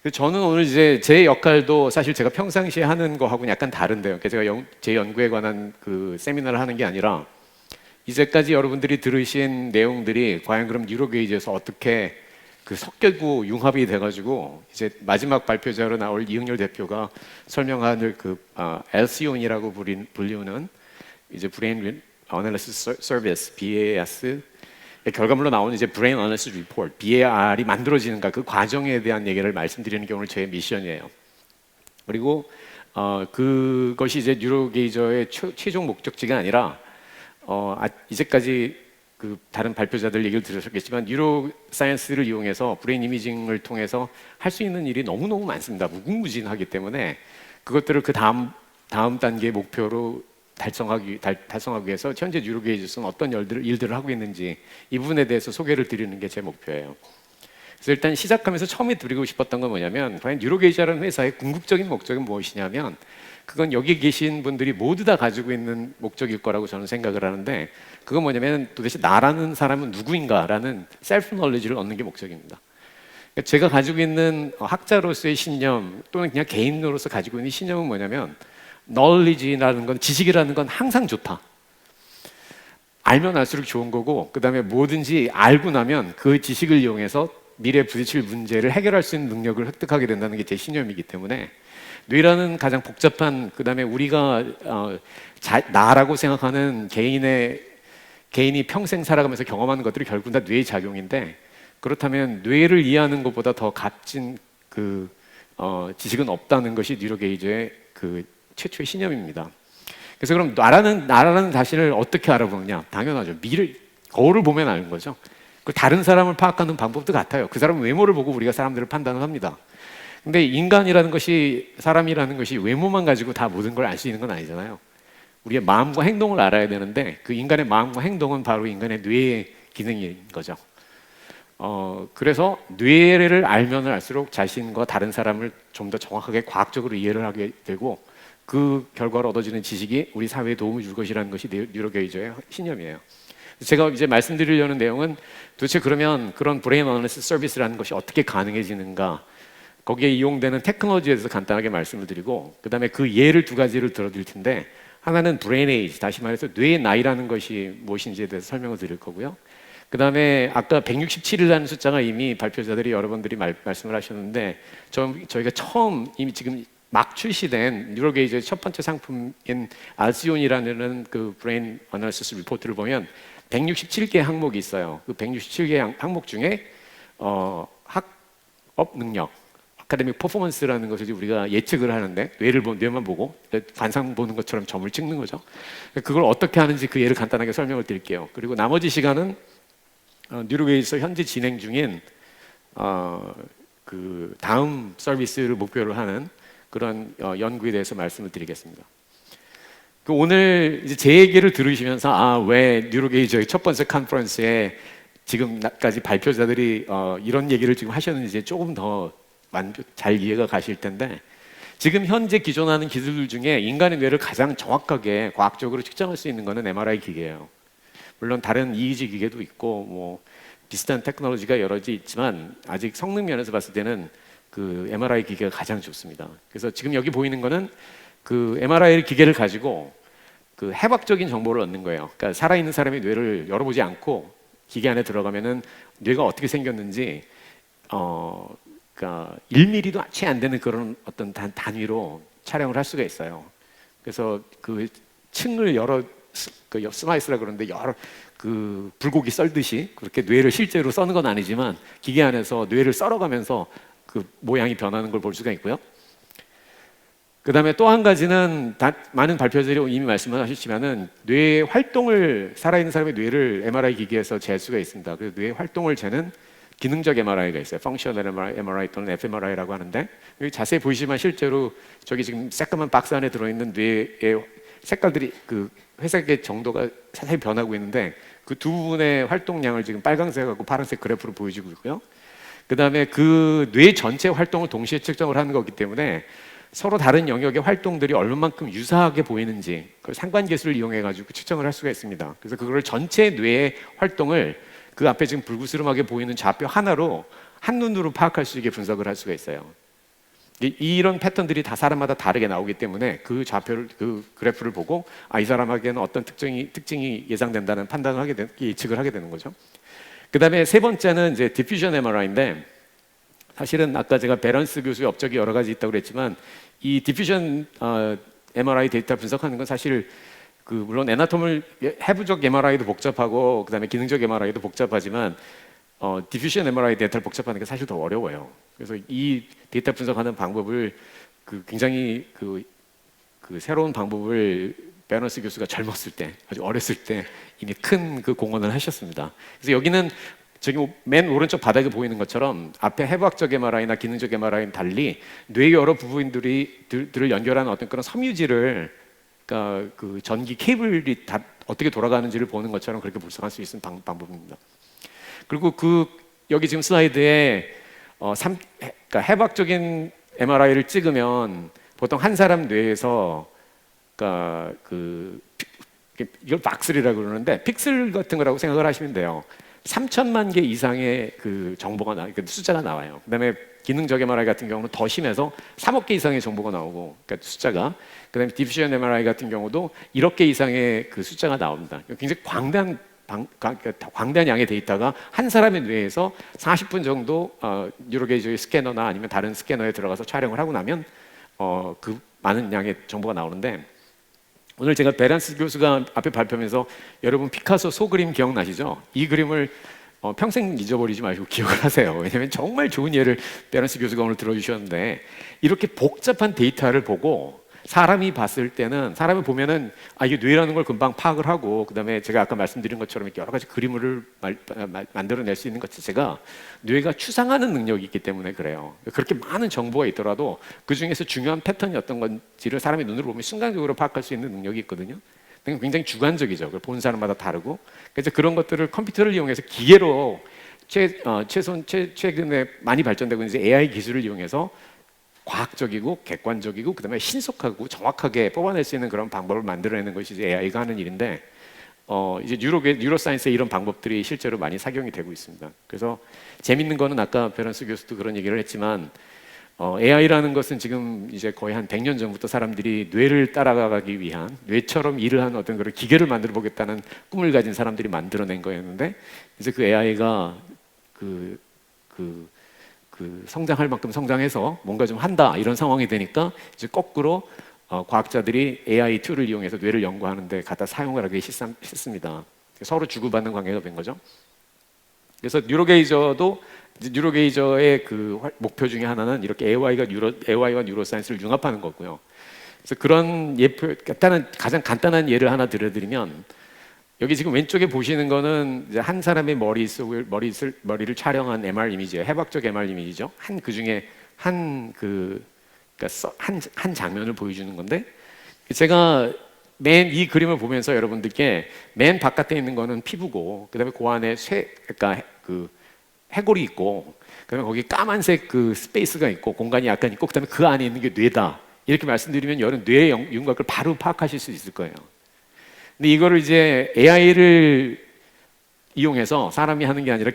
저는 오늘 이제 제 역할도 사실 제가 평상시에 하는 거하고는 약간 다른데요. 그러니까 제가 제 연구에 관한 그 세미나를 하는 게 아니라 이제까지 여러분들이 들으신 내용들이 과연 그럼 뉴로게이지에서 어떻게 그 섞이고 융합이 돼가지고 이제 마지막 발표자로 나올 이응열 대표가 설명하는 LCON이라고 불리우는 이제 브레인 어널리시스 서비스 BAS 결과물로 나오는 이제 브레인 어널리시스 리포트 BAR이 만들어지는가 그 과정에 대한 얘기를 말씀드리는 게 오늘 제 미션이에요. 그리고 그것이 이제 뉴로게이저의 최종 목적지가 아니라 이제까지 그 다른 발표자들 얘기를 들으셨겠지만 뉴로사이언스를 이용해서 브레인 이미징을 통해서 할 수 있는 일이 너무너무 많습니다. 무궁무진하기 때문에 그것들을 그 다음 단계의 목표로 달성하기 위해서 현재 뉴로게이저는 어떤 일들을 하고 있는지 이 부분에 대해서 소개를 드리는 게 제 목표예요. 그래서 일단 시작하면서 처음에 드리고 싶었던 건 뭐냐면 과연 뉴로게이저라는 회사의 궁극적인 목적은 무엇이냐면 그건 여기 계신 분들이 모두 다 가지고 있는 목적일 거라고 저는 생각을 하는데 그건 뭐냐면 도대체 나라는 사람은 누구인가라는 셀프 널리지를 얻는 게 목적입니다. 그러니까 제가 가지고 있는 학자로서의 신념 또는 그냥 개인으로서 가지고 있는 신념은 뭐냐면 knowledge라는 건 지식이라는 건 항상 좋다. 알면 알수록 좋은 거고 그 다음에 뭐든지 알고 나면 그 지식을 이용해서 미래에 부딪힐 문제를 해결할 수 있는 능력을 획득하게 된다는 게 제 신념이기 때문에 뇌라는 가장 복잡한 그 다음에 우리가 나라고 생각하는 개인이 평생 살아가면서 경험하는 것들이 결국은 다 뇌의 작용인데 그렇다면 뇌를 이해하는 것보다 더 값진 지식은 없다는 것이 뉴로게이저의 그 최초의 신념입니다. 그래서 그럼 나라는 자신을 어떻게 알아보느냐? 당연하죠. 거울을 보면 아는 거죠. 그 다른 사람을 파악하는 방법도 같아요. 그 사람 외모를 보고 우리가 사람들을 판단을 합니다. 근데 사람이라는 것이 외모만 가지고 다 모든 걸 알 수 있는 건 아니잖아요. 우리의 마음과 행동을 알아야 되는데 그 인간의 마음과 행동은 바로 인간의 뇌의 기능인 거죠. 그래서 뇌를 알면 알수록 자신과 다른 사람을 좀 더 정확하게 과학적으로 이해를 하게 되고 그 결과로 얻어지는 지식이 우리 사회에 도움을 줄 것이라는 것이 뉴로게이저의 신념이에요. 제가 이제 말씀드리려는 내용은 도대체 그러면 그런 브레인 어널리시스 서비스라는 것이 어떻게 가능해지는가 거기에 이용되는 테크놀로지에 대해서 간단하게 말씀을 드리고 그 다음에 그 예를 두 가지를 들어드릴 텐데 하나는 브레인 에이지, 다시 말해서 뇌의 나이라는 것이 무엇인지에 대해서 설명을 드릴 거고요. 그 다음에 아까 167이라는 숫자가 이미 발표자들이 여러분들이 말씀을 하셨는데 저희가 처음 이미 지금 막 출시된 뉴로게이저의 첫 번째 상품인 알시온이라는 그 브레인 어널리시스 리포트를 보면 167개 항목이 있어요. 그 167개 항목 중에 학업 능력, 아카데믹 퍼포먼스라는 것을 우리가 예측을 하는데 뇌만 보고 관상 보는 것처럼 점을 찍는 거죠. 그걸 어떻게 하는지 그 예를 간단하게 설명을 드릴게요. 그리고 나머지 시간은 뉴로게이저 현재 진행 중인 그 다음 서비스를 목표로 하는 그런 연구에 대해서 말씀을 드리겠습니다. 오늘 이제 제 얘기를 들으시면서 왜 뉴로게이저의 첫 번째 컨퍼런스에 지금까지 발표자들이 이런 얘기를 지금 하셨는지 조금 더 잘 이해가 가실 텐데 지금 현재 기존하는 기술들 중에 인간의 뇌를 가장 정확하게 과학적으로 측정할 수 있는 거는 MRI 기계예요. 물론 다른 EEG 기계도 있고 뭐 비슷한 테크놀로지가 여러 가지 있지만 아직 성능 면에서 봤을 때는 그 MRI 기계가 가장 좋습니다. 그래서 지금 여기 보이는 거는 그 MRI 기계를 가지고 그 해박적인 정보를 얻는 거예요. 그러니까 살아있는 사람의 뇌를 열어보지 않고 기계 안에 들어가면은 뇌가 어떻게 생겼는지 그러니까 1mm도 채 안 되는 그런 어떤 단위로 촬영을 할 수가 있어요. 그래서 그 층을 슬라이스라 그러는데 여러 그 불고기 썰듯이 그렇게 뇌를 실제로 써는 건 아니지만 기계 안에서 뇌를 썰어가면서 그 모양이 변하는 걸 볼 수가 있고요. 그 다음에 또 한 가지는 많은 발표자들이 이미 말씀을 하셨지만은 뇌의 활동을 살아있는 사람의 뇌를 MRI 기계에서 잴 수가 있습니다. 그래서 뇌의 활동을 재는 기능적 MRI가 있어요. 펑셔널 MRI 또는 fMRI라고 하는데 여기 자세히 보시지만 실제로 저기 지금 새까만 박스 안에 들어있는 뇌의 색깔들이 그 회색의 정도가 자세히 변하고 있는데 그 두 부분의 활동량을 지금 빨간색하고 파란색 그래프로 보여주고 있고요. 그 다음에 그 뇌 전체 활동을 동시에 측정을 하는 거기 때문에 서로 다른 영역의 활동들이 얼마만큼 유사하게 보이는지 그 상관계수를 이용해가지고 측정을 할 수가 있습니다. 그래서 그거를 전체 뇌의 활동을 그 앞에 지금 불구스름하게 보이는 좌표 하나로 한눈으로 파악할 수 있게 분석을 할 수가 있어요. 이런 패턴들이 다 사람마다 다르게 나오기 때문에 그 좌표를 그 그래프를 보고 이 사람에게는 어떤 특징이 예상된다는 판단을 예측을 하게 되는 거죠. 그다음에 세 번째는 이제 디퓨전 MRI인데 사실은 아까 제가 베런스 교수의 업적이 여러 가지 있다고 그랬지만 이 디퓨전 MRI 데이터 분석하는 건 사실 물론 에나톰을 해부적 MRI도 복잡하고 그다음에 기능적 MRI도 복잡하지만 디퓨전 MRI 데이터를 복잡하는 게 사실 더 어려워요. 그래서 이 데이터 분석하는 방법을 굉장히 새로운 방법을 베런스 교수가 젊었을 때, 아주 어렸을 때 이미 큰 공헌을 하셨습니다. 그래서 여기는 저기 맨 오른쪽 바닥에 보이는 것처럼 앞에 해부학적 MRI나 기능적 MRI는 달리 뇌의 여러 부분들을 연결하는 어떤 그런 섬유질을 그러니까 전기 케이블이 다 어떻게 돌아가는지를 보는 것처럼 그렇게 분석할 수 있는 방법입니다. 그리고 여기 지금 슬라이드에 그러니까 해부학적인 MRI를 찍으면 보통 한 사람 뇌에서 그러니까 이걸 박슬이라고 그러는데 픽셀 같은 거라고 생각을 하시면 돼요. 3천만 개 이상의 정보가 숫자가 나와요. 그다음에 기능적 MRI 같은 경우는 더 심해서 3억 개 이상의 정보가 나오고, 그러니까 숫자가. 그다음에 디퓨전 MRI 같은 경우도 1억 개 이상의 숫자가 나옵니다. 굉장히 광대한 양의 데이터가 한 사람의 뇌에서 40분 정도 뉴로게이저의 스캐너나 아니면 다른 스캐너에 들어가서 촬영을 하고 나면 많은 양의 정보가 나오는데, 오늘 제가 베란스 교수가 앞에 발표하면서 여러분 피카소 소그림 기억나시죠? 이 그림을 평생 잊어버리지 마시고 기억을 하세요. 왜냐하면 정말 좋은 예를 베란스 교수가 오늘 들어주셨는데, 이렇게 복잡한 데이터를 보고 사람이 봤을 때는, 사람이 보면은 이게 뇌라는 걸 금방 파악을 하고, 그다음에 제가 아까 말씀드린 것처럼 이렇게 여러 가지 그림을 만들어낼 수 있는 것 자체가 뇌가 추상하는 능력이 있기 때문에 그래요. 그렇게 많은 정보가 있더라도 그 중에서 중요한 패턴이 어떤 건지를 사람의 눈으로 보면 순간적으로 파악할 수 있는 능력이 있거든요. 굉장히 주관적이죠. 그걸 본 사람마다 다르고. 그래서 그런 것들을 컴퓨터를 이용해서 기계로 최근에 많이 발전되고 있는 AI 기술을 이용해서 과학적이고 객관적이고 그다음에 신속하고 정확하게 뽑아낼 수 있는 그런 방법을 만들어내는 것이 이제 AI가 하는 일인데, 이제 뉴로사이언스에 이런 방법들이 실제로 많이 작용이 되고 있습니다. 그래서 재밌는 거는 아까 베런스 교수도 그런 얘기를 했지만, AI라는 것은 지금 이제 거의 한 100년 전부터 사람들이 뇌를 따라가기 위한, 뇌처럼 일을 하는 어떤 그런 기계를 만들어 보겠다는 꿈을 가진 사람들이 만들어낸 거였는데, 이제 그 AI가 성장할 만큼 성장해서 뭔가 좀 한다 이런 상황이 되니까 이제 거꾸로 과학자들이 AI 툴을 이용해서 뇌를 연구하는데 갖다 사용을 하기 시작했습니다. 서로 주고받는 관계가 된 거죠. 그래서 뉴로게이저의 목표 중에 하나는 이렇게 AI와 뉴로사이언스를 융합하는 거고요. 그래서 그런 가장 간단한 예를 하나 들어드리면, 여기 지금 왼쪽에 보시는 거는 이제 한 사람의 머리를 촬영한 MR 이미지예요. 해부학적 MR 이미지죠. 그 중에 한 장면을 보여주는 건데, 제가 맨 이 그림을 보면서 여러분들께 맨 바깥에 있는 거는 피부고, 그다음에 그 안에 그러니까 해골이 있고, 그다음에 거기 까만색 스페이스가 있고 공간이 약간 있고, 그다음에 그 안에 있는 게 뇌다. 이렇게 말씀드리면 여러분 뇌의 윤곽을 바로 파악하실 수 있을 거예요. 근데 이거를 이제 AI를 이용해서 사람이 하는 게 아니라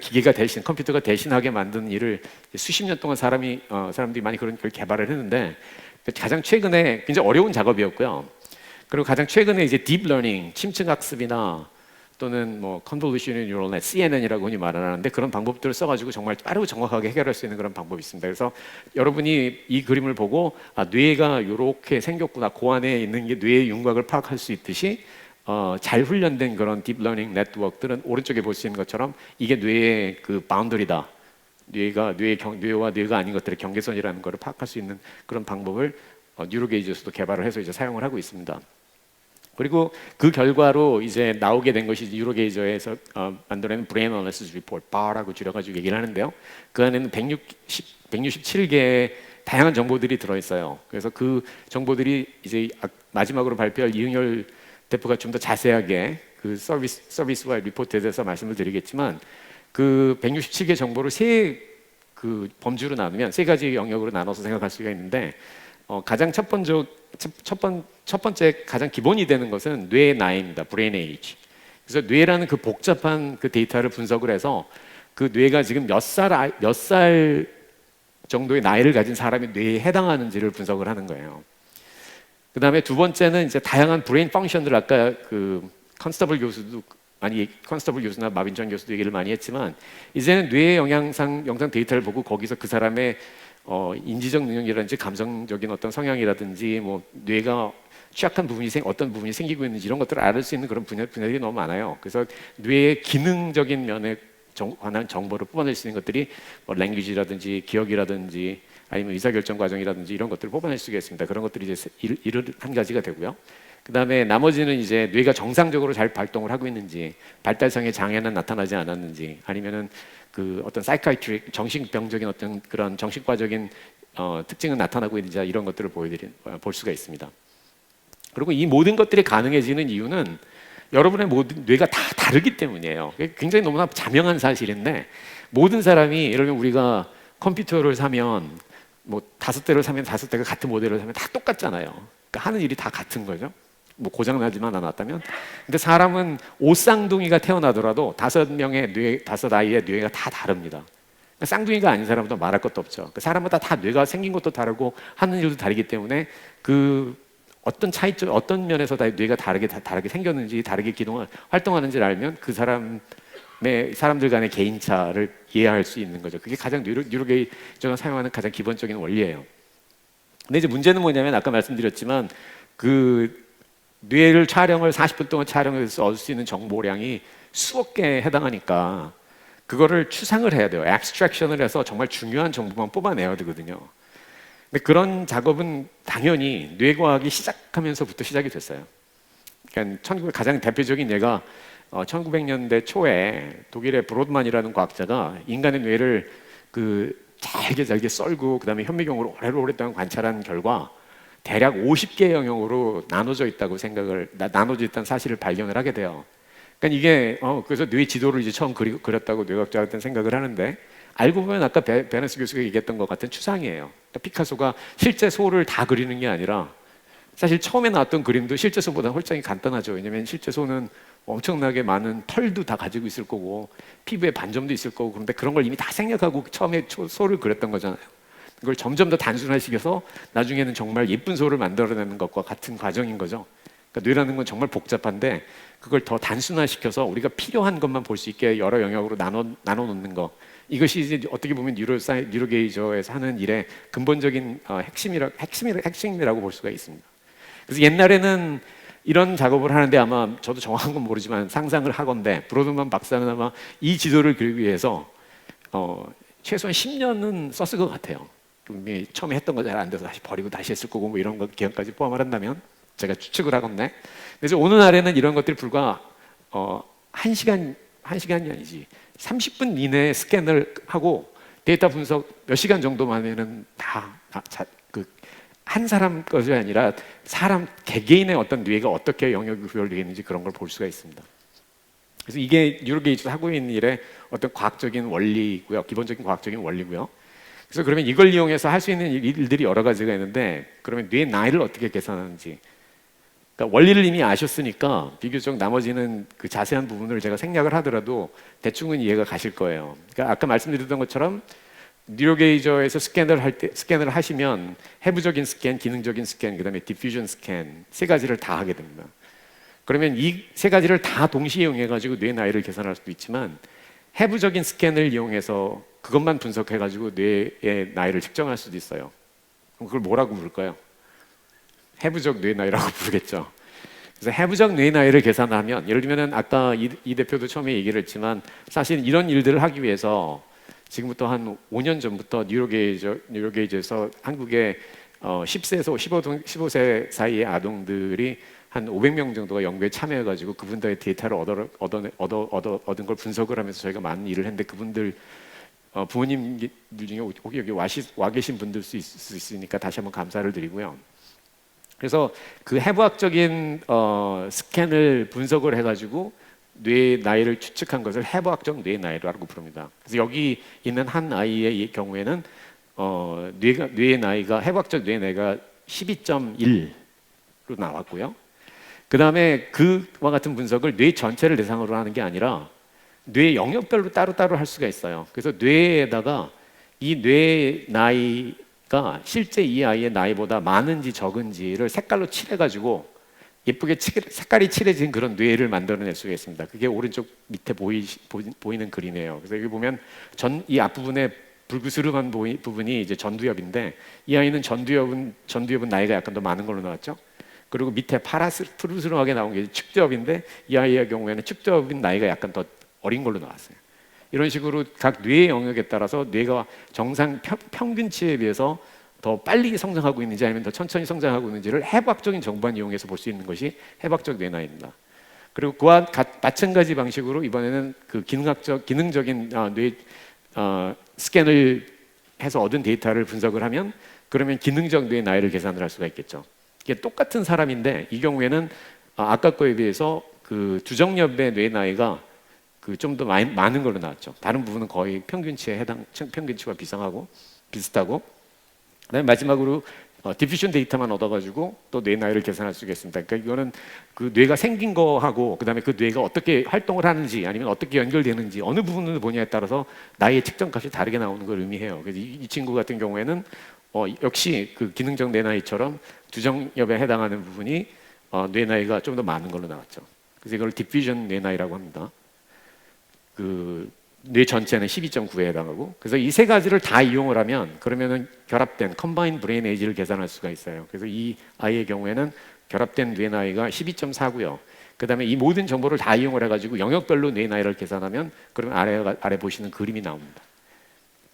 컴퓨터가 대신하게 만든 일을 수십 년 동안 사람들이 많이 그런 걸 개발을 했는데, 가장 최근에 굉장히 어려운 작업이었고요. 그리고 가장 최근에 이제 딥러닝, 침층학습이나 또는 convolutional neural net, CNN이라고 흔히 말하는데, 그런 방법들을 써가지고 정말 빠르고 정확하게 해결할 수 있는 그런 방법이 있습니다. 그래서 여러분이 이 그림을 보고 뇌가 이렇게 생겼구나, 그 안에 있는 게 뇌의 윤곽을 파악할 수 있듯이 잘 훈련된 그런 딥러닝 네트워크들은 오른쪽에 볼 수 있는 것처럼 이게 뇌의 바운더리다, 뇌와 뇌가 아닌 것들의 경계선이라는 것을 파악할 수 있는 그런 방법을 뉴로게이저에서도 개발을 해서 이제 사용을 하고 있습니다. 그리고 그 결과로 이제 나오게 된 것이 뉴로게이저에서 만들어낸 브레인 어널리시스 리포트, BAR라고 줄여가지고 얘기를 하는데요. 그 안에는 167개의 다양한 정보들이 들어있어요. 그래서 그 정보들이 이제 마지막으로 발표할 이응열 대표가 좀 더 자세하게 서비스와 리포트에 대해서 말씀을 드리겠지만, 167개 정보를 범주로 나누면 세 가지 영역으로 나눠서 생각할 수가 있는데, 가장 첫 번째 가장 기본이 되는 것은 뇌의 나이입니다. 브레인 에이지. 그래서 뇌라는 복잡한 데이터를 분석을 해서 뇌가 지금 몇 살 정도의 나이를 가진 사람이 뇌에 해당하는지를 분석을 하는 거예요. 그 다음에 두 번째는 이제 다양한 브레인 펑션들, 아까 그 컨스터블 교수나 마빈전 교수도 얘기를 많이 했지만, 이제는 뇌의 영상 데이터를 보고 거기서 그 사람의 인지적 능력이라든지 감성적인 어떤 성향이라든지 뭐 뇌가 취약한 부분이 어떤 부분이 생기고 있는지 이런 것들을 알 수 있는 그런 분야들이 너무 많아요. 그래서 뇌의 기능적인 면에 관한 정보를 뽑아낼 수 있는 것들이 뭐 랭귀지라든지 기억이라든지 아니면 의사결정 과정이라든지 이런 것들을 뽑아낼 수가 있습니다. 그런 것들이 이제 한 가지가 되고요. 그 다음에 나머지는 이제 뇌가 정상적으로 잘 발동을 하고 있는지, 발달성의 장애는 나타나지 않았는지, 아니면은 그 어떤 사이카이트릭 정신병적인 어떤 그런 정신과적인 특징은 나타나고 있는지 이런 것들을 볼 수가 있습니다. 그리고 이 모든 것들이 가능해지는 이유는 여러분의 모든 뇌가 다 다르기 때문이에요. 굉장히 너무나 자명한 사실인데, 모든 사람이 예를 들면 우리가 컴퓨터를 사면 뭐 5대를 사면 5대가 같은 모델을 사면 다 똑같잖아요. 그러니까 하는 일이 다 같은 거죠. 뭐 고장 나지만 않았다면. 근데 사람은 옷쌍둥이가 태어나더라도 5 아이의 뇌가 다 다릅니다. 그러니까 쌍둥이가 아닌 사람도 말할 것도 없죠. 그러니까 사람마다 다 뇌가 생긴 것도 다르고 하는 일도 다르기 때문에 그 어떤 차이점, 어떤 면에서 다 뇌가 다르게 생겼는지, 다르게 활동하는지를 알면 그 사람들 간의 개인차를 이해할 수 있는 거죠. 그게 가장 뉴로게이저가 사용하는 가장 기본적인 원리예요. 근데 이제 문제는 뭐냐면, 아까 말씀드렸지만 그 뇌를 40분 동안 촬영해서 얻을 수 있는 정보량이 수억 개에 해당하니까 그거를 추상을 해야 돼요. 앱스트랙션을 해서 정말 중요한 정보만 뽑아내야 되거든요. 근데 그런 작업은 당연히 뇌과학이 시작하면서부터 시작이 됐어요. 그러니까 가장 대표적인 예가 1900년대 초에 독일의 브로드만이라는 과학자가 인간의 뇌를 잘게 썰고 그다음에 현미경으로 오랫동안 관찰한 결과 대략 50개의 영역으로 나눠져 있다는 사실을 발견을 하게 돼요. 그러니까 이게 그래서 뇌 지도를 이제 처음 그렸다고 뇌과학자한테는 생각을 하는데, 알고 보면 아까 베너스 교수가 얘기했던 것 같은 추상이에요. 그러니까 피카소가 실제 소를 다 그리는 게 아니라, 사실 처음에 나왔던 그림도 실제 소보다 훨씬 간단하죠. 왜냐하면 실제 소는 엄청나게 많은 털도 다 가지고 있을 거고 피부에 반점도 있을 거고, 그런데 그런 걸 이미 다 생략하고 처음에 소를 그렸던 거잖아요. 그걸 점점 더 단순화시켜서 나중에는 정말 예쁜 소를 만들어내는 것과 같은 과정인 거죠. 그러니까 뇌라는 건 정말 복잡한데 그걸 더 단순화시켜서 우리가 필요한 것만 볼 수 있게 여러 영역으로 나눠 놓는 거, 이것이 이제 어떻게 보면 뉴로게이저에서 하는 일의 근본적인 핵심이라고 볼 수가 있습니다. 그래서 옛날에는 이런 작업을 하는데, 아마 저도 정확한 건 모르지만 상상을 하건대 브로드만 박사는 아마 이 지도를 그리기 위해서 최소한 10년은 썼을 것 같아요. 처음에 했던 거 잘 안 돼서 다시 버리고 다시 했을 거고 뭐 이런 거 기간까지 포함을 한다면 제가 추측을 하건대. 그래서 오는 날에는 이런 것들이 불과 1시간이 아니지 30분 이내에 스캔을 하고 데이터 분석 몇 시간 정도만에는 한 사람 것이 아니라 사람 개개인의 어떤 뇌가 어떻게 영역이 구별되어 있는지 그런 걸 볼 수가 있습니다. 그래서 이게 뉴로게이저가 하고 있는 일의 어떤 과학적인 원리고요, 기본적인 과학적인 원리고요. 그래서 그러면 이걸 이용해서 할 수 있는 일들이 여러 가지가 있는데, 그러면 뇌 나이를 어떻게 계산하는지, 그러니까 원리를 이미 아셨으니까 비교적 나머지는 그 자세한 부분을 제가 생략을 하더라도 대충은 이해가 가실 거예요. 그러니까 아까 말씀드렸던 것처럼 뉴로게이저에서 스캔을 하시면 해부적인 스캔, 기능적인 스캔, 그다음에 디퓨전 스캔 3가지를 다 하게 됩니다. 그러면 이 3가지를 다 동시에 이용해 가지고 뇌 나이를 계산할 수도 있지만, 해부적인 스캔을 이용해서 그것만 분석해 가지고 뇌의 나이를 측정할 수도 있어요. 그럼 그걸 뭐라고 부를까요? 해부적 뇌 나이라고 부르겠죠. 그래서 해부적 뇌 나이를 계산하면, 예를 들면 아까 이 대표도 처음에 얘기를 했지만, 사실 이런 일들을 하기 위해서 지금부터 한 5년 전부터 뉴로게이저에서 한국의 10세에서 15세 사이의 아동들이 한 500명 정도가 연구에 참여해가지고 그분들의 데이터를 얻은 걸 분석을 하면서 저희가 많은 일을 했는데, 그분들 부모님들 중에 혹시 여기 와 계신 분들 수 있으니까 다시 한번 감사를 드리고요. 그래서 그 해부학적인 스캔을 분석을 해가지고 뇌 나이를 추측한 것을 해부학적 뇌 나이라고 부릅니다. 그래서 여기 있는 한 아이의 경우에는 뇌의 나이가, 해부학적 뇌 나이가 12.1로 나왔고요. 그 다음에 그와 같은 분석을 뇌 전체를 대상으로 하는 게 아니라 뇌 영역별로 따로따로 할 수가 있어요. 그래서 뇌에다가 이 뇌 나이가 실제 이 아이의 나이보다 많은지 적은지를 색깔로 칠해가지고 예쁘게 색깔이 칠해진 그런 뇌를 만들어낼 수가 있습니다. 그게 오른쪽 밑에 보이는 그림이에요. 그래서 여기 보면 이 앞부분에 불그스름한 부분이 이제 전두엽인데, 이 아이는 전두엽은 나이가 약간 더 많은 걸로 나왔죠. 그리고 밑에 푸르스름하게 나온 게 축두엽인데, 이 아이의 경우에는 축두엽인 나이가 약간 더 어린 걸로 나왔어요. 이런 식으로 각 뇌의 영역에 따라서 뇌가 정상 평균치에 비해서 더 빨리 성장하고 있는지 아니면 더 천천히 성장하고 있는지를 해부학적인 정보만 이용해서 볼 수 있는 것이 해부학적 뇌 나이입니다. 그리고 그와 마찬가지 방식으로 이번에는 그 기능적인 뇌 스캔을 해서 얻은 데이터를 분석을 하면, 그러면 기능적 뇌 나이를 계산을 할 수가 있겠죠. 이게 똑같은 사람인데 이 경우에는 아까 거에 비해서 그 두정엽의 뇌 나이가 그 좀 더 많은 걸로 나왔죠. 다른 부분은 거의 평균치와 비슷하고. 그다음에 마지막으로 디퓨전 데이터만 얻어가지고 또 뇌 나이를 계산할 수 있겠습니다. 그러니까 이거는 그 뇌가 생긴 거하고 그다음에 그 뇌가 어떻게 활동을 하는지 아니면 어떻게 연결되는지 어느 부분을 보냐에 따라서 나이의 측정값이 다르게 나오는 걸 의미해요. 그래서 이 친구 같은 경우에는 역시 그 기능적 뇌 나이처럼 두정엽에 해당하는 부분이 뇌 나이가 좀 더 많은 걸로 나왔죠. 그래서 이걸 디퓨전 뇌 나이라고 합니다. 그 뇌 전체는 12.9에 해당하고, 그래서 이 세 가지를 다 이용을 하면 그러면은 결합된 컴바인 브레인 에이지를 계산할 수가 있어요. 그래서 이 아이의 경우에는 결합된 뇌 나이가 12.4고요. 그다음에 이 모든 정보를 다 이용을 해가지고 영역별로 뇌 나이를 계산하면 그러면 아래 보시는 그림이 나옵니다.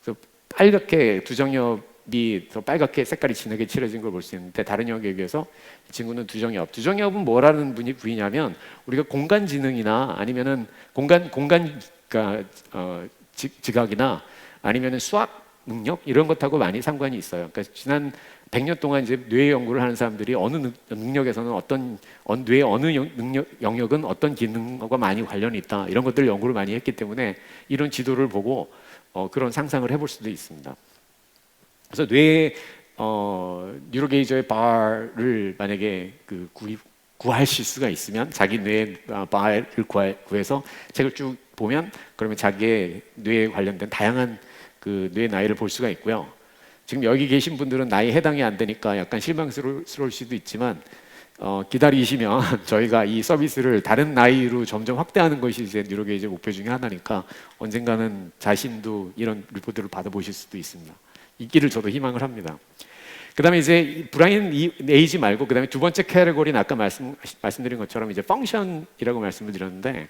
그래서 빨갛게 두정엽이 더 빨갛게 색깔이 진하게 칠해진 걸 볼 수 있는데, 다른 영역에 비해서 이 친구는 두정엽은 뭐라는 부위냐면 우리가 공간 지능이나 아니면은 그러니까 지각이나 아니면은 수학 능력 이런 것하고 많이 상관이 있어요. 그러니까 지난 100년 동안 이제 뇌 연구를 하는 사람들이 어느 능력에서는 뇌의 어느 영역은 어떤 기능과 많이 관련이 있다, 이런 것들을 연구를 많이 했기 때문에 이런 지도를 보고 그런 상상을 해볼 수도 있습니다. 그래서 뇌의 뉴로게이저의 바를 만약에 구하실 수가 있으면 자기 뇌의 바를 구해서 책을 쭉 보면 그러면 자기의 뇌에 관련된 다양한 그 뇌 나이를 볼 수가 있고요. 지금 여기 계신 분들은 나이 해당이 안 되니까 약간 실망스러울 수도 있지만 기다리시면 저희가 이 서비스를 다른 나이로 점점 확대하는 것이 이제 뉴로게이저 목표 중에 하나니까 언젠가는 자신도 이런 리포트를 받아보실 수도 있습니다. 있기를 저도 희망을 합니다. 그다음에 이제 브라인 에이지 말고 그다음에 두 번째 카테고리는 아까 말씀드린 것처럼 이제 펑션이라고 말씀을 드렸는데,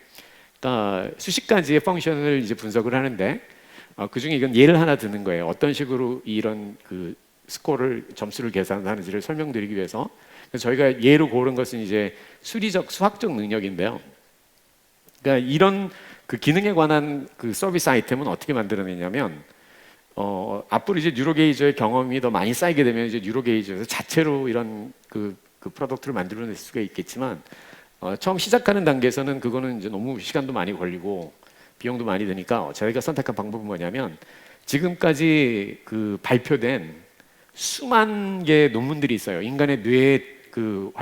그러니까 수십 가지의 펑션을 이제 분석을 하는데 그 중에 이건 예를 하나 드는 거예요. 어떤 식으로 이런 그 스코어를 점수를 계산하는지를 설명드리기 위해서. 그래서 저희가 예로 고른 것은 이제 수리적 수학적 능력인데요. 그러니까 이런 그 기능에 관한 그 서비스 아이템은 어떻게 만들어내냐면 앞으로 이제 뉴로게이저의 경험이 더 많이 쌓이게 되면 이제 뉴로게이저에서 자체로 이런 그 프로덕트를 만들어낼 수가 있겠지만 처음 시작하는 단계에서는 그거는 이제 너무 시간도 많이 걸리고 비용도 많이 드니까 저희가 선택한 방법은 뭐냐면 지금까지 그 발표된 수만 개의 논문들이 있어요. 인간의 뇌의 그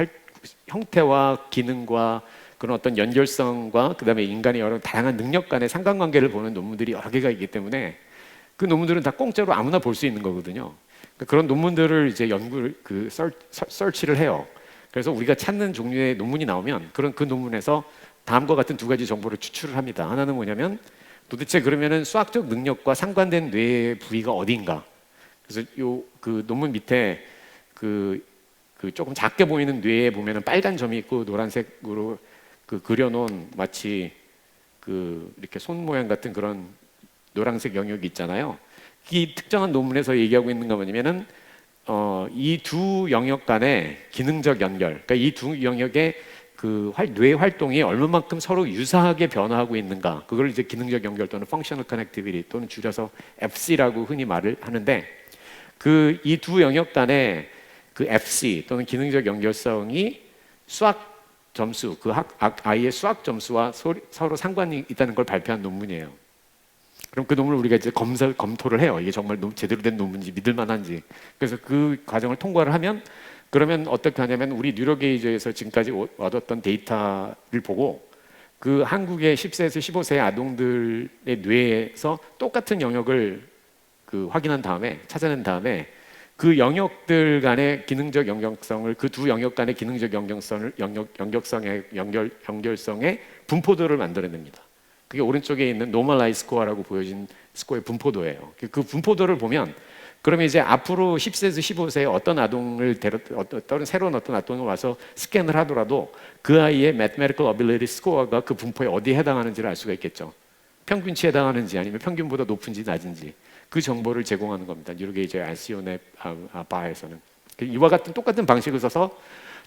형태와 기능과 그런 어떤 연결성과 그다음에 인간의 여러 다양한 능력 간의 상관관계를 보는 논문들이 여러 개가 있기 때문에 그 논문들은 다 공짜로 아무나 볼 수 있는 거거든요. 그런 논문들을 이제 서치를 해요. 그래서 우리가 찾는 종류의 논문이 나오면 그 논문에서 다음과 같은 두 가지 정보를 추출을 합니다. 하나는 뭐냐면 도대체 그러면은 수학적 능력과 상관된 뇌의 부위가 어디인가? 그래서 그 논문 밑에 그 조금 작게 보이는 뇌에 보면은 빨간 점이 있고 노란색으로 그려놓은 마치 이렇게 손 모양 같은 그런 노란색 영역이 있잖아요. 이 특정한 논문에서 얘기하고 있는 거 뭐냐면은 이 두 영역 간의 기능적 연결, 그러니까 이 두 영역의 뇌 활동이 얼마만큼 서로 유사하게 변화하고 있는가, 그걸 이제 기능적 연결 또는 functional connectivity 또는 줄여서 FC라고 흔히 말을 하는데, 이 두 영역 간의 그 FC 또는 기능적 연결성이 수학 점수, 아이의 수학 점수와 서로 상관이 있다는 걸 발표한 논문이에요. 그럼 그 논문을 우리가 이제 검토를 해요. 이게 정말 제대로 된 논문인지 믿을 만한지. 그래서 그 과정을 통과를 하면 그러면 어떻게 하냐면 우리 뉴로게이저에서 지금까지 얻었던 데이터를 보고 그 한국의 10세에서 15세 아동들의 뇌에서 똑같은 영역을 그 확인한 다음에 찾아낸 다음에 그 영역들 간의 기능적 연결성을 그 두 영역 간의 기능적 연결성의 분포도를 만들어냅니다. 그게 오른쪽에 있는 노멀라이즈 스코어라고 보여진 스코어의 분포도예요. 그 분포도를 보면 그러면 이제 앞으로 10세에서 15세에 어떤 아동을 어떤 새로운 어떤 아동을 와서 스캔을 하더라도 그 아이의 mathematical ability 스코어가 그 분포에 어디에 해당하는지를 알 수가 있겠죠. 평균치에 해당하는지 아니면 평균보다 높은지 낮은지 그 정보를 제공하는 겁니다. 뉴로게이저의 알시온의 바에서는 이와 같은 똑같은 방식을 써서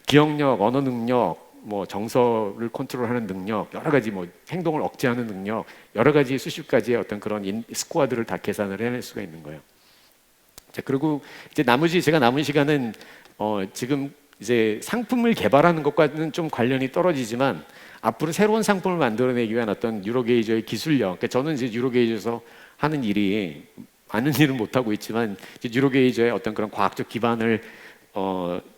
기억력, 언어 능력, 뭐 정서를 컨트롤하는 능력, 여러 가지 뭐 행동을 억제하는 능력, 여러 가지 수십 가지의 어떤 그런 스코어들을 다 계산을 해낼 수가 있는 거예요. 자, 그리고 이제 나머지 제가 남은 시간은 지금 이제 상품을 개발하는 것과는 좀 관련이 떨어지지만 앞으로 새로운 상품을 만들어내기 위한 어떤 뉴로게이저의 기술력. 그러니까 저는 이제 뉴로게이저에서 하는 일이 많은 일은 못 하고 있지만 이제 뉴로게이저의 어떤 그런 과학적 기반을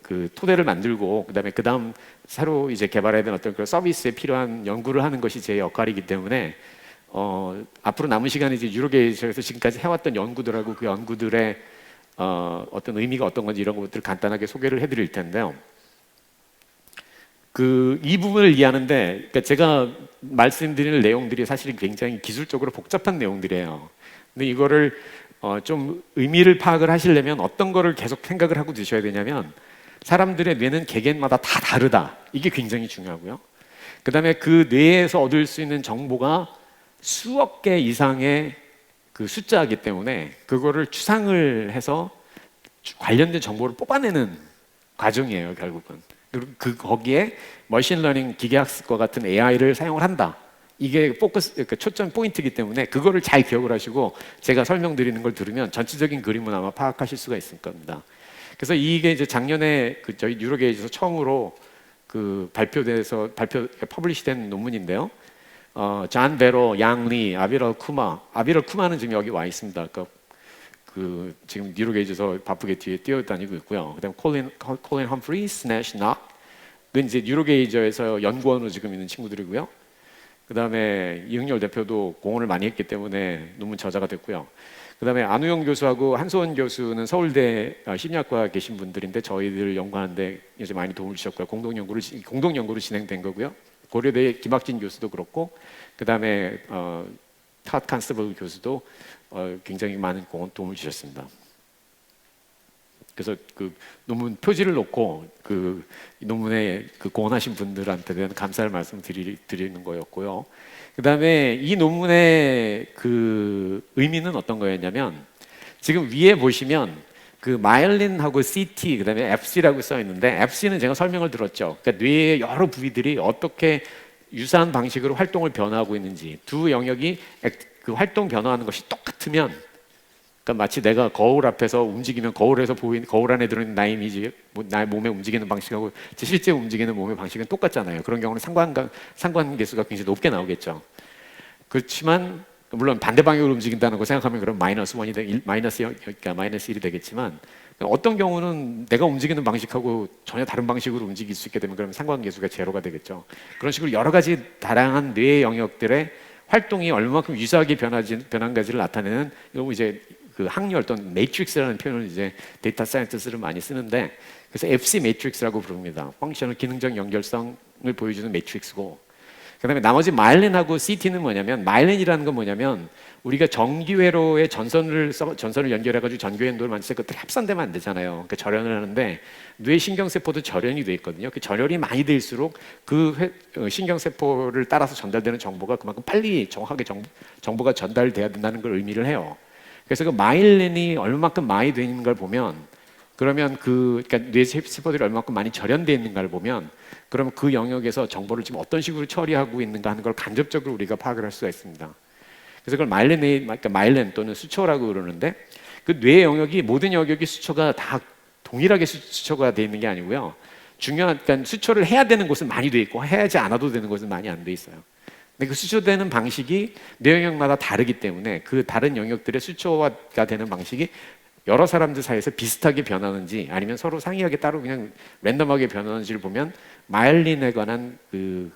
그 토대를 만들고 그다음 새로 이제 개발해야 되는 어떤 그런 서비스에 필요한 연구를 하는 것이 제 역할이기 때문에 앞으로 남은 시간에 이제 뉴로게이저에서 지금까지 해왔던 연구들하고 그 연구들의 어떤 의미가 어떤 건지 이런 것들을 간단하게 소개를 해드릴 텐데요. 이 부분을 이해하는데, 그러니까 제가 말씀드리는 내용들이 사실 굉장히 기술적으로 복잡한 내용들이에요. 근데 이거를 좀 의미를 파악을 하시려면 어떤 거를 계속 생각을 하고 드셔야 되냐면 사람들의 뇌는 개개인마다 다 다르다. 이게 굉장히 중요하고요. 그 다음에 그 뇌에서 얻을 수 있는 정보가 수억 개 이상의 그 숫자이기 때문에 그거를 추상을 해서 관련된 정보를 뽑아내는 과정이에요, 결국은. 그리고 거기에 머신러닝, 기계학습과 같은 AI를 사용을 한다. 이게 그러니까 초점 포인트이기 때문에 그거를 잘 기억을 하시고 제가 설명드리는 걸 들으면 전체적인 그림은 아마 파악하실 수가 있을 겁니다. 그래서 이게 이제 작년에 저희 뉴로게이저에서 처음으로 퍼블리시된 논문인데요. 존 베로, 양 리, 아비럴 쿠마는 지금 여기 와 있습니다. 지금 뉴로게이저에서 바쁘게 뒤에 뛰어다니고 있고요. 그다음 콜린 험프리, 스내시 낙, 그건 이제 뉴로게이저에서 연구원으로 지금 있는 친구들이고요. 그다음에 이응열 대표도 공헌을 많이 했기 때문에 논문 저자가 됐고요. 그다음에 안우영 교수하고 한소원 교수는 서울대 심리학과 계신 분들인데 저희들 연구하는데 이제 많이 도움을 주셨고요. 공동 연구로 진행된 거고요. 고려대 김학진 교수도 그렇고, 그다음에 탓 칸스터블 교수도 굉장히 많은 도움을 주셨습니다. 그래서 그 논문 표지를 놓고 그 논문에 공헌하신 분들한테 대한 감사의 말씀 드리는 거였고요. 그다음에 이 논문의 그 의미는 어떤 거였냐면 지금 위에 보시면 그 마이올린하고 CT 그다음에 FC라고 써 있는데 FC는 제가 설명을 들었죠. 그러니까 뇌의 여러 부위들이 어떻게 유사한 방식으로 활동을 변화하고 있는지 두 영역이 그 활동 변화하는 것이 똑같으면 그러니까 마치 내가 거울 앞에서 움직이면 거울에서 보이는 거울 안에 들어있는 나의 이미지, 나의 몸의 움직이는 방식하고 제 실제 움직이는 몸의 방식은 똑같잖아요. 그런 경우는 상관계수가 굉장히 높게 나오겠죠. 그렇지만 물론 반대 방향으로 움직인다는 거 생각하면 그럼 마이너스 1이 되겠지만 어떤 경우는 내가 움직이는 방식하고 전혀 다른 방식으로 움직일 수 있게 되면 그러면 상관계수가 제로가 되겠죠. 그런 식으로 여러 가지 다양한 뇌의 영역들의 활동이 얼마만큼 유사하게 변한가지를 나타내는 이거 이제 그 학리 어떤 매트릭스라는 표현을 이제 데이터 사이언티스트를 많이 쓰는데 그래서 FC 매트릭스라고 부릅니다. 펑셔널 기능적 연결성을 보여주는 매트릭스고 그다음에 나머지 마일린하고 CT는 뭐냐면 마일린이라는 건 뭐냐면 우리가 전기회로에 전선을 연결해가지고 전기회 행동을 만들 때 그것들이 합선되면 안 되잖아요. 그러니까 절연을 하는데 뇌 신경세포도 절연이 돼 있거든요. 그 절연이 많이 될수록 신경세포를 따라서 전달되는 정보가 그만큼 빨리 정확하게 정보가 전달돼야 된다는 걸 의미를 해요. 그래서 그 마일린이 얼마만큼 많이 되어 있는 걸 보면 그러면 그러니까 뇌 세포들이 얼마만큼 많이 절연되어 있는가를 보면 그러면 그 영역에서 정보를 지금 어떤 식으로 처리하고 있는가 하는 걸 간접적으로 우리가 파악을 할 수가 있습니다. 그래서 그걸 그러니까 마일린 또는 수초라고 그러는데 그 뇌 영역이 모든 영역이 수초가 다 동일하게 수초가 되어 있는 게 아니고요. 그러니까 수초를 해야 되는 곳은 많이 돼 있고 해야지 않아도 되는 곳은 많이 안 돼 있어요. 근데 그 수초되는 방식이 뇌 영역마다 다르기 때문에 그 다른 영역들의 수초화가 되는 방식이 여러 사람들 사이에서 비슷하게 변하는지 아니면 서로 상이하게 따로 그냥 랜덤하게 변하는지를 보면 마일린에 관한 그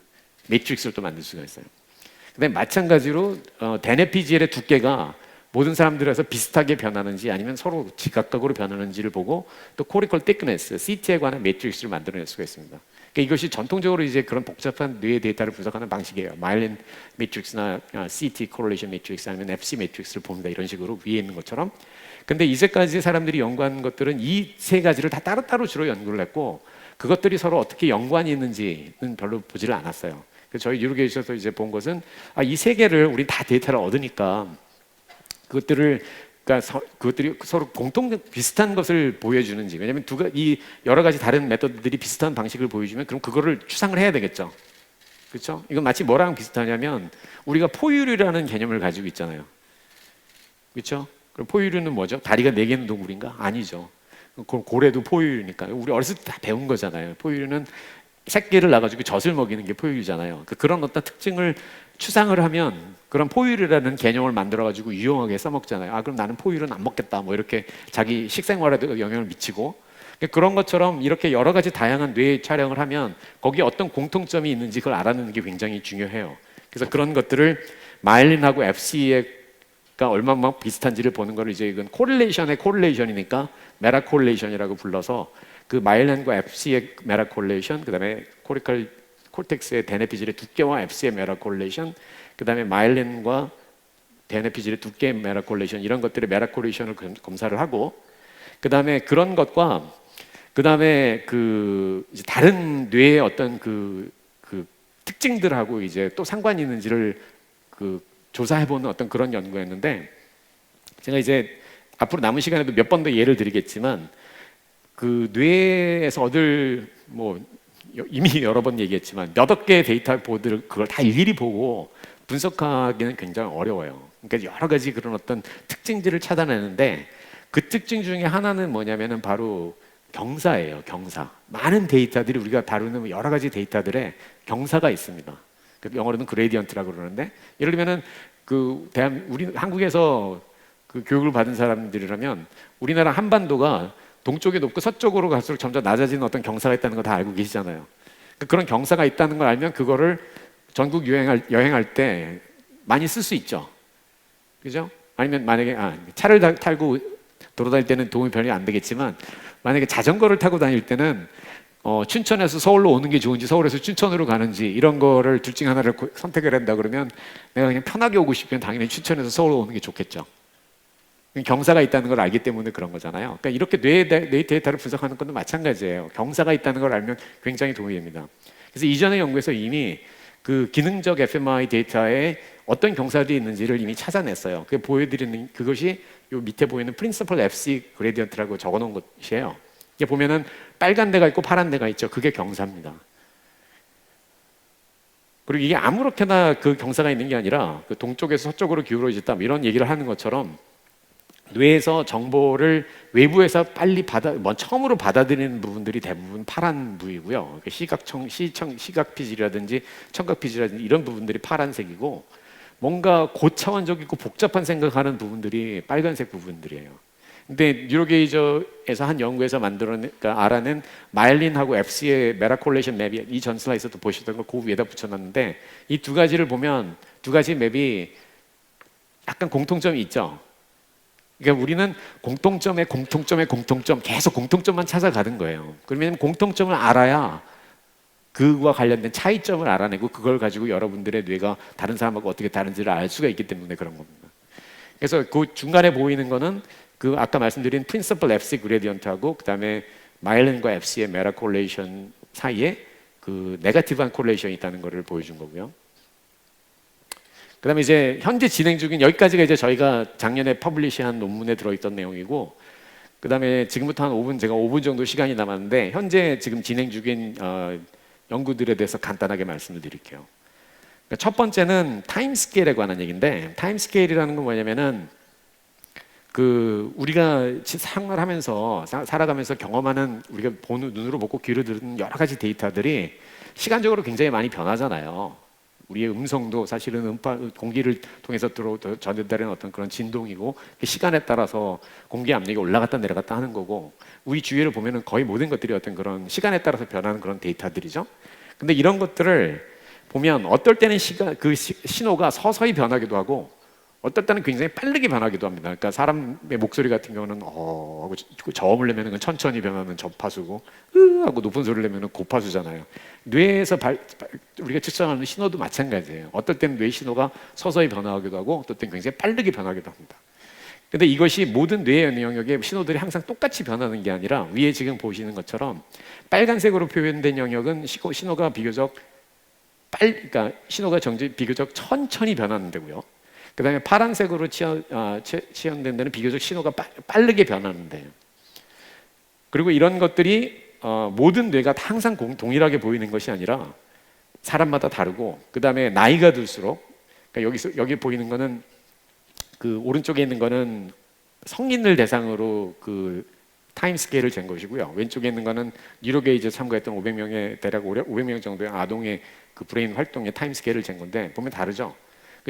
매트릭스를 또 만들 수가 있어요. 근데 마찬가지로 데네피지엘의 두께가 모든 사람들에서 비슷하게 변하는지 아니면 서로 지각각으로 변하는지를 보고 또 코리컬 thickness, CT에 관한 매트릭스를 만들어낼 수가 있습니다. 그러니까 이것이 전통적으로 이제 그런 복잡한 뇌의 데이터를 분석하는 방식이에요. 마일린 매트릭스나 CT correlation 매트릭스 아니면 FC 매트릭스를 봅니다. 이런 식으로 위에 있는 것처럼. 근데 이제까지 사람들이 연구한 것들은 이 세 가지를 다 따로따로 주로 연구를 했고 그것들이 서로 어떻게 연관이 있는지는 별로 보지를 않았어요. 그래서 저희 뉴로게이션에서 이제 본 것은 이 세 개를 우리 다 데이터를 얻으니까 그것들이 서로 공통 비슷한 것을 보여주는지. 왜냐하면 이 여러 가지 다른 메서드들이 비슷한 방식을 보여주면 그럼 그거를 추상을 해야 되겠죠. 그렇죠? 이건 마치 뭐랑 비슷하냐면 우리가 포유류라는 개념을 가지고 있잖아요. 그렇죠? 그럼 포유류는 뭐죠? 다리가 4개는 동물인가? 아니죠. 고래도 포유류니까. 우리 어렸을 때 다 배운 거잖아요. 포유류는 새끼를 낳아가지고 젖을 먹이는 게 포유류잖아요. 그런 어떤 특징을 추상을 하면 그런 포유류라는 개념을 만들어가지고 유용하게 써먹잖아요. 그럼 나는 포유류는 안 먹겠다. 뭐 이렇게 자기 식생활에도 영향을 미치고 그런 것처럼 이렇게 여러 가지 다양한 뇌 촬영을 하면 거기에 어떤 공통점이 있는지 그걸 알아내는 게 굉장히 중요해요. 그래서 그런 것들을 마일린하고 FC가 얼마나 비슷한지를 보는 걸 이제 이건 코릴레이션의 코릴레이션이니까 메라 코릴레이션이라고 불러서 그 마일린과 FC의 메라 코릴레이션, 그다음에 콜텍스의 데네피질의 두께와 FC의 메라 코릴레이션, 그다음에 마일린과 데네피질의 두께의 메라 코릴레이션 이런 것들의 메라 코릴레이션을 검사를 하고 그다음에 그런 것과 그다음에 이제 다른 뇌의 어떤 그 특징들하고 이제 또 상관이 있는지를 조사해보는 어떤 그런 연구였는데 제가 이제 앞으로 남은 시간에도 몇 번 더 예를 드리겠지만 그 뇌에서 얻을 이미 여러 번 얘기했지만 몇억 개의 데이터 보드를 그걸 다 일일이 보고 분석하기는 굉장히 어려워요. 그러니까 여러 가지 그런 어떤 특징들을 찾아내는데 그 특징 중에 하나는 뭐냐면은 바로 경사예요. 경사. 많은 데이터들이 우리가 다루는 여러 가지 데이터들에 경사가 있습니다. 영어로는 그레디언트라고 그러는데 예를 들면은 우리 한국에서 그 교육을 받은 사람들이라면 우리나라 한반도가 동쪽이 높고 서쪽으로 갈수록 점점 낮아지는 어떤 경사가 있다는 거 다 알고 계시잖아요. 그런 경사가 있다는 걸 알면 그거를 전국 여행할 때 많이 쓸 수 있죠. 그죠? 아니면 만약에 차를 타고 돌아다닐 때는 도움이 별로 안 되겠지만 만약에 자전거를 타고 다닐 때는 춘천에서 서울로 오는 게 좋은지 서울에서 춘천으로 가는지 이런 거를 둘 중 하나를 선택을 한다 그러면 내가 그냥 편하게 오고 싶으면 당연히 춘천에서 서울로 오는 게 좋겠죠. 경사가 있다는 걸 알기 때문에 그런 거잖아요. 그러니까 이렇게 뇌 데이터를 분석하는 것도 마찬가지예요. 경사가 있다는 걸 알면 굉장히 도움이 됩니다. 그래서 이전의 연구에서 이미 그 기능적 fMRI 데이터에 어떤 경사들이 있는지를 이미 찾아냈어요. 그게 보여드리는 그것이 요 밑에 보이는 Principal FC Gradient라고 적어놓은 것이에요. 이게 보면은 빨간 데가 있고 파란 데가 있죠. 그게 경사입니다. 그리고 이게 아무렇게나 그 경사가 있는 게 아니라 그 동쪽에서 서쪽으로 기울어졌다 이런 얘기를 하는 것처럼 뇌에서 정보를 외부에서 빨리 처음으로 받아들이는 부분들이 대부분 파란 부위고요. 시각 피질이라든지 청각 피질이라든지 이런 부분들이 파란색이고 뭔가 고차원적이고 복잡한 생각하는 부분들이 빨간색 부분들이에요. 근데 뉴로게이저에서 한 연구에서 알아낸 마일린하고 FC의 메라콜레이션 맵이 이 전 슬라이드에서도 보셨던 걸 그 위에다 붙여놨는데 이 두 가지를 보면 두 가지 맵이 약간 공통점이 있죠. 그러니까 우리는 공통점에 공통점 계속 공통점만 찾아가는 거예요. 그러면 공통점을 알아야 그와 관련된 차이점을 알아내고 그걸 가지고 여러분들의 뇌가 다른 사람하고 어떻게 다른지를 알 수가 있기 때문에 그런 겁니다. 그래서 그 중간에 보이는 거는 그 아까 말씀드린 Principal FC Gradient하고 그다음에 마일린과 FC의 메라 콜레이션 사이에 그 네거티브한 콜레이션이 있다는 것을 보여준 거고요. 그다음에 이제 현재 진행 중인 여기까지가 이제 저희가 작년에 퍼블리시한 논문에 들어있던 내용이고, 그다음에 지금부터 한 5분 제가 5분 정도 시간이 남았는데 현재 지금 진행 중인 연구들에 대해서 간단하게 말씀을 드릴게요. 그러니까 첫 번째는 타임 스케일에 관한 얘기인데, 타임 스케일이라는 건 뭐냐면은 그 우리가 생활하면서 살아가면서 경험하는 우리가 보는 눈으로 보고 귀로 듣는 여러 가지 데이터들이 시간적으로 굉장히 많이 변하잖아요. 우리의 음성도 사실은 공기를 통해서 전달되는 어떤 그런 진동이고 시간에 따라서 공기 압력이 올라갔다 내려갔다 하는 거고, 우리 주위를 보면은 거의 모든 것들이 어떤 그런 시간에 따라서 변하는 그런 데이터들이죠. 근데 이런 것들을 보면 어떨 때는 신호가 서서히 변하기도 하고 어떨 때는 굉장히 빠르게 변하기도 합니다. 그러니까 사람의 목소리 같은 경우는 하고 저음을 내면은 천천히 변하는 저파수고 하고 높은 소리를 내면은 고파수잖아요. 뇌에서 우리가 측정하는 신호도 마찬가지예요. 어떨 때는 뇌 신호가 서서히 변화하기도 하고 어떨 때는 굉장히 빠르게 변하기도 합니다. 근데 이것이 모든 뇌의 영역의 신호들이 항상 똑같이 변하는 게 아니라 위에 지금 보시는 것처럼 빨간색으로 표현된 영역은 신호가 비교적 그러니까 신호가 비교적 천천히 변하는 데고요. 그 다음에 파란색으로 치현된 데는 비교적 신호가 빠르게 변하는데, 그리고 이런 것들이 모든 뇌가 항상 동일하게 보이는 것이 아니라 사람마다 다르고, 그 다음에 나이가 들수록, 그러니까 여기 보이는 거는 그 오른쪽에 있는 거는 성인을 대상으로 그 타임 스케일을 잰 것이고요. 왼쪽에 있는 거는 뉴로게이즈 참가했던 500명의 대략 500명 정도의 아동의 그 브레인 활동의 타임 스케일을 잰 건데 보면 다르죠.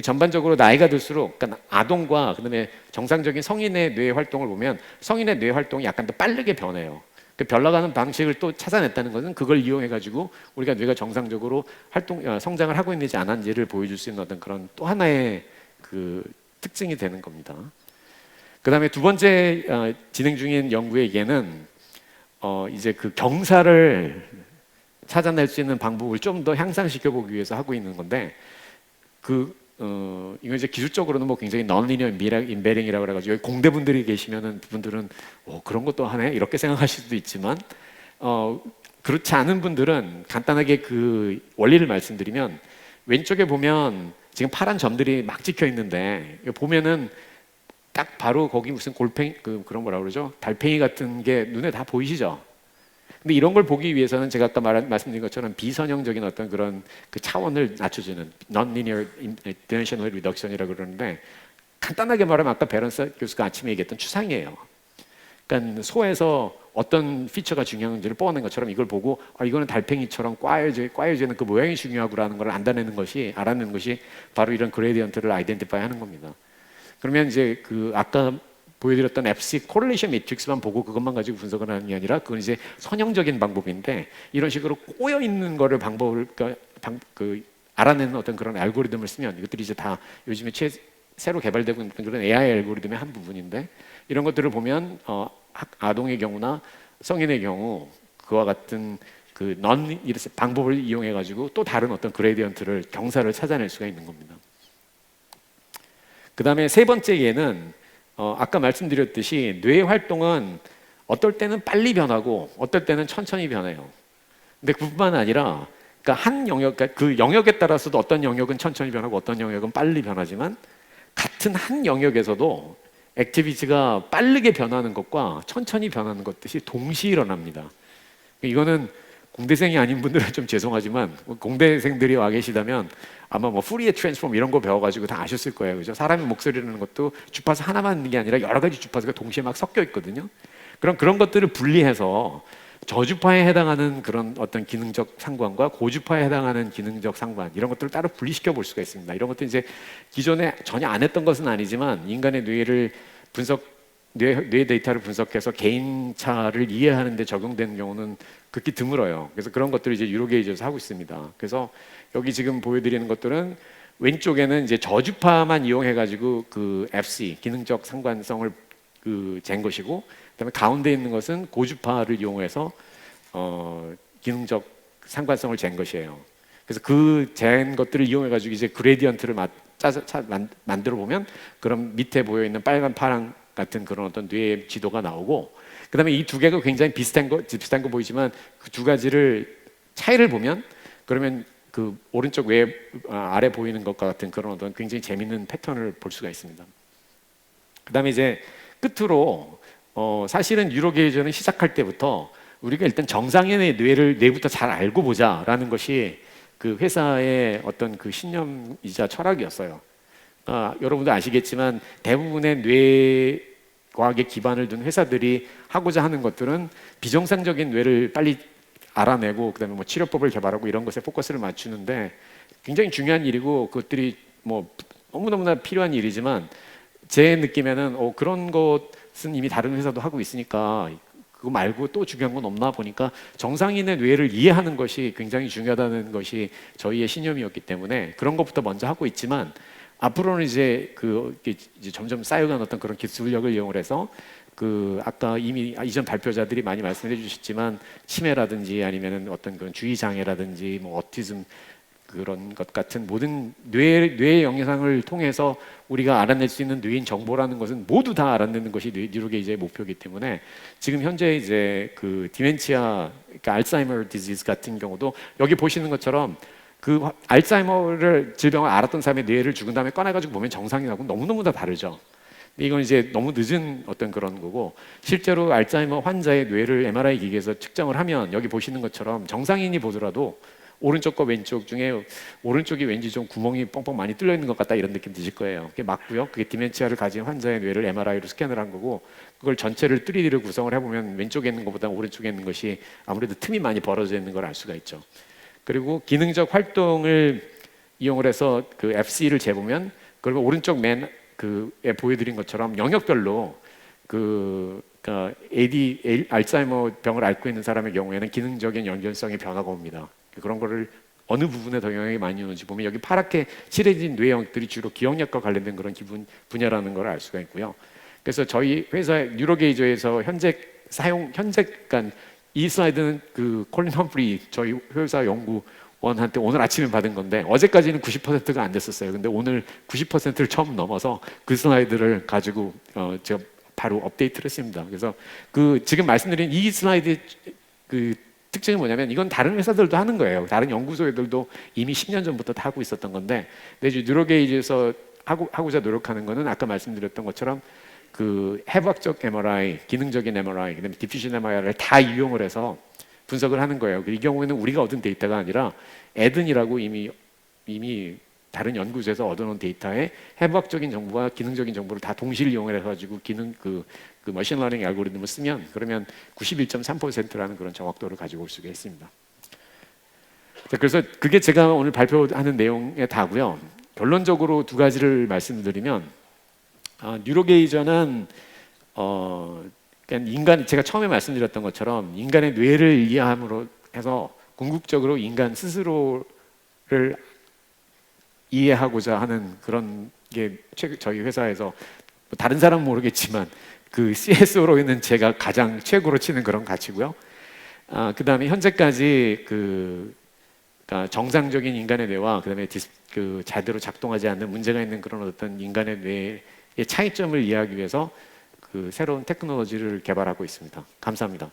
전반적으로 나이가 들수록, 그러니까 아동과 그다음에 정상적인 성인의 뇌 활동을 보면 성인의 뇌 활동이 약간 더 빠르게 변해요. 변화가는 방식을 또 찾아냈다는 것은 그걸 이용해 가지고 우리가 뇌가 정상적으로 성장을 하고 있는지 안 하는지를 보여줄 수 있는 어떤 그런 또 하나의 그 특징이 되는 겁니다. 그 다음에 두 번째 진행 중인 연구의 예는 이제 그 경사를 찾아낼 수 있는 방법을 좀 더 향상시켜 보기 위해서 하고 있는 건데, 이거 이제 기술적으로는 뭐 굉장히 non-linear embedding이라고 그래가지고 여기 공대분들이 계시면은 그분들은 그런 것도 하네 이렇게 생각하실 수도 있지만 그렇지 않은 분들은 간단하게 그 원리를 말씀드리면, 왼쪽에 보면 지금 파란 점들이 막 찍혀 있는데 보면은 딱 바로 거기 무슨 골팽이 그런 뭐라 그러죠? 달팽이 같은 게 눈에 다 보이시죠? 근데 이런 걸 보기 위해서는 제가 아까 말씀드린 것처럼 비선형적인 어떤 그런 그 차원을 낮춰주는 non-linear dimensional reduction이라고 그러는데, 간단하게 말하면 아까 베런스 교수가 아침에 얘기했던 추상이에요. 그러니까 소에서 어떤 피처가 중요한지를 뽑아낸 것처럼 이걸 보고 이거는 달팽이처럼 꽈여지는 그 모양이 중요하구라는 걸 알아내는 것이 바로 이런 그레디언트를 아이덴티파이 하는 겁니다. 그러면 이제 그 아까 보여드렸던 FC 코릴레이션 매트릭스만 보고 그것만 가지고 분석을 하는 게 아니라 그건 이제 선형적인 방법인데, 이런 식으로 꼬여 있는 거를 알아내는 어떤 그런 알고리즘을 쓰면 이것들이 이제 다 요즘에 새로 개발되고 있는 그런 AI 알고리즘의 한 부분인데, 이런 것들을 보면 아동의 경우나 성인의 경우 그와 같은 그 방법을 이용해 가지고 또 다른 어떤 그레디언트를 경사를 찾아낼 수가 있는 겁니다. 그 다음에 세 번째 예는 아까 말씀드렸듯이 뇌 활동은 어떨 때는 빨리 변하고 어떨 때는 천천히 변해요. 근데 그뿐만 아니라 그러니까 그 영역에 따라서도 어떤 영역은 천천히 변하고 어떤 영역은 빨리 변하지만, 같은 한 영역에서도 액티비티가 빠르게 변하는 것과 천천히 변하는 것들이 동시에 일어납니다. 이거는 공대생이 아닌 분들은 좀 죄송하지만 공대생들이 와 계시다면 아마 뭐 푸리에 트랜스폼 이런 거 배워가지고 다 아셨을 거예요. 그죠? 사람의 목소리라는 것도 주파수 하나만 있는 게 아니라 여러 가지 주파수가 동시에 막 섞여 있거든요. 그런 것들을 분리해서 저주파에 해당하는 그런 어떤 기능적 상관과 고주파에 해당하는 기능적 상관, 이런 것들을 따로 분리시켜 볼 수가 있습니다. 이런 것도 이제 기존에 전혀 안 했던 것은 아니지만 인간의 뇌 데이터를 분석해서 개인차를 이해하는 데 적용되는 경우는 극히 드물어요. 그래서 그런 것들을 이제 유로게이지에서 하고 있습니다. 그래서 여기 지금 보여드리는 것들은 왼쪽에는 이제 저주파만 이용해 가지고 그 FC 기능적 상관성을 잰 것이고, 그다음에 가운데 있는 것은 고주파를 이용해서 기능적 상관성을 잰 것이에요. 그래서 그 잰 것들을 이용해 가지고 이제 그레디언트를 만들어 보면 그럼 밑에 보여 있는 빨간 파랑 같은 그런 어떤 뇌의 지도가 나오고, 그다음에 이 두 개가 굉장히 비슷한 거 보이지만 그 두 가지를 차이를 보면, 그러면 그 오른쪽 아래 보이는 것과 같은 그런 어떤 굉장히 재밌는 패턴을 볼 수가 있습니다. 그다음에 이제 끝으로 사실은 뉴로게이저는 시작할 때부터 우리가 일단 정상인의 뇌부터 잘 알고 보자라는 것이 그 회사의 어떤 그 신념이자 철학이었어요. 여러분도 아시겠지만 대부분의 뇌 과학에 기반을 둔 회사들이 하고자 하는 것들은 비정상적인 뇌를 빨리 알아내고 그다음에 뭐 치료법을 개발하고 이런 것에 포커스를 맞추는데, 굉장히 중요한 일이고 그것들이 뭐 너무너무나 필요한 일이지만, 제 느낌에는 그런 것은 이미 다른 회사도 하고 있으니까 그거 말고 또 중요한 건 없나 보니까 정상인의 뇌를 이해하는 것이 굉장히 중요하다는 것이 저희의 신념이었기 때문에 그런 것부터 먼저 하고 있지만, 앞으로는 이제 이제 점점 쌓여간 어떤 그런 기술력을 이용을 해서 아까 이미 이전 발표자들이 많이 말씀해 주셨지만 치매라든지 아니면은 어떤 그런 주의 장애라든지 뭐 오티즘 그런 것 같은 모든 뇌의 영상을 통해서 우리가 알아낼 수 있는 뇌인 정보라는 것은 모두 다 알아내는 것이 뉴로게이저의 목표이기 때문에 지금 현재 이제 디멘치아, 그러니까 알츠하이머 디지즈 같은 경우도 여기 보시는 것처럼 알츠하이머를 질병을 알았던 사람의 뇌를 죽은 다음에 꺼내가지고 보면 정상인하고 너무너무 다 다르죠. 이건 이제 너무 늦은 어떤 그런 거고, 실제로 알츠하이머 환자의 뇌를 MRI 기기에서 측정을 하면 여기 보시는 것처럼 정상인이 보더라도 오른쪽과 왼쪽 중에 오른쪽이 왠지 좀 구멍이 뻥뻥 많이 뚫려 있는 것 같다 이런 느낌 드실 거예요. 그게 맞고요. 그게 디멘치아를 가진 환자의 뇌를 MRI로 스캔을 한 거고, 그걸 전체를 3D로 구성을 해보면 왼쪽에 있는 것보다 오른쪽에 있는 것이 아무래도 틈이 많이 벌어져 있는 걸 알 수가 있죠. 그리고 기능적 활동을 이용을 해서 FC를 재보면, 그러면 오른쪽 에 보여드린 것처럼 영역별로 알츠하이머 병을 앓고 있는 사람의 경우에는 기능적인 연결성의 변화가 옵니다. 그런 거를 어느 부분에 더 영향이 많이 오는지 보면 여기 파랗게 칠해진 뇌 영역들이 주로 기억력과 관련된 그런 분야라는 걸 알 수가 있고요. 그래서 저희 회사 뉴로게이저에서 그러니까 이 슬라이드는 콜린 험프리 저희 회사 연구원한테 오늘 아침에 받은 건데, 어제까지는 90%가 안 됐었어요. 근데 오늘 90%를 처음 넘어서 그 슬라이드를 가지고 제가 바로 업데이트를 했습니다. 그래서 지금 말씀드린 이 슬라이드의 특징이 뭐냐면, 이건 다른 회사들도 하는 거예요. 다른 연구소들도 이미 10년 전부터 다 하고 있었던 건데, 근데 뉴로게이지에서 하고자 노력하는 거는 아까 말씀드렸던 것처럼 해부학적 MRI, 기능적인 MRI, 그다음에 디퓨전 MRI를 다 이용을 해서 분석을 하는 거예요. 이 경우에는 우리가 얻은 데이터가 아니라 에든이라고 이미 다른 연구소에서 얻어놓은 데이터에 해부학적인 정보와 기능적인 정보를 다 동시에 이용을 해가지고 머신러닝 알고리즘을 쓰면, 그러면 91.3%라는 그런 정확도를 가지고 올 수가 있습니다. 그래서 그게 제가 오늘 발표하는 내용에 다고요. 결론적으로 두 가지를 말씀드리면, 뉴로게이저는 제가 처음에 말씀드렸던 것처럼 인간의 뇌를 이해함으로 해서 궁극적으로 인간 스스로를 이해하고자 하는 그런 게 저희 회사에서 다른 사람은 모르겠지만 CSO로 있는 제가 가장 최고로 치는 그런 가치고요. 그 다음에 현재까지 정상적인 인간의 뇌와 그다음에 제대로 작동하지 않는 문제가 있는 그런 어떤 인간의 뇌의 차이점을 이해하기 위해서 새로운 테크놀로지를 개발하고 있습니다. 감사합니다.